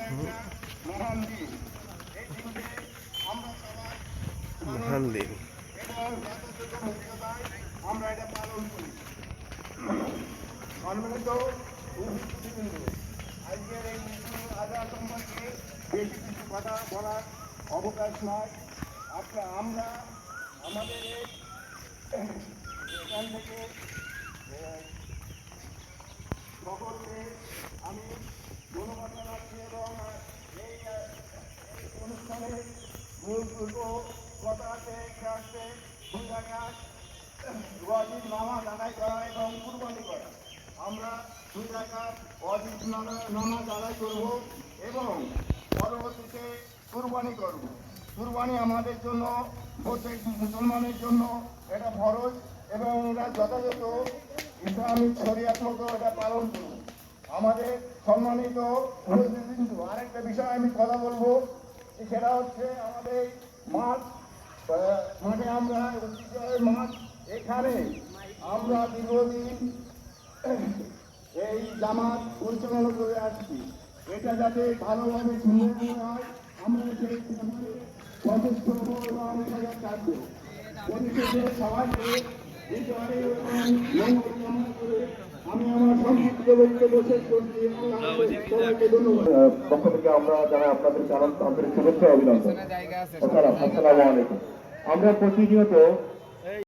মহান দিন। এই দিনকে আমরা সবাই মহান দিন। এবং জাতিগত মর্যাদায় আমরা এটা পালন করি। সম্মানিত উপস্থিতিবৃন্দ, আজকের এই ঈদুল আজহা সম্পর্কে বেশি কিছু কথা বলার অবকাশ নয়। আমরা আমাদের এখান থেকে সকলকে আমি ধন্যবাদ জানাচ্ছি এবং এই অনুষ্ঠানে মূল কথা আছে দুই রাকাত ওয়াজিব নামাজ আদায় করা এবং কুরবানি করা। আমরা দুই রাকাত ওয়াজিব নামাজ আদায় করব এবং পরবর্তীতে কুরবানি করব। কুরবানি আমাদের জন্য, প্রত্যেক মুসলমানের জন্য এটা ফরজ এবং এটা যথাযথ ইসলামিক শরিয়াত মতো এটা পালন করব। আমাদের সম্মানিত উপস্থিতিবৃন্দ, আরেকটা বিষয় আমি কথা বলবো, সেটা হচ্ছে আমাদের মাঠে আমরা ঐতিহ্যবাহী মাঠ, এখানে আমরা দীর্ঘদিন এই জামাত পরিচালনা করে আসছি। এটা যাতে ভালোভাবে সুন্দর হয়, আমরা সেই যথেষ্ট থাকবো। পরিশেষে সবাইকে আমি আমার সংক্ষিপ্ত বক্তব্য শেষ করছি। সবাইকে ধন্যবাদ। পক্ষ থেকে আমরা জানাই আপনাদের আন্তরিক শুভেচ্ছা অভিনন্দন। আসসালামু আলাইকুম। আমরা প্রতিনিয়ত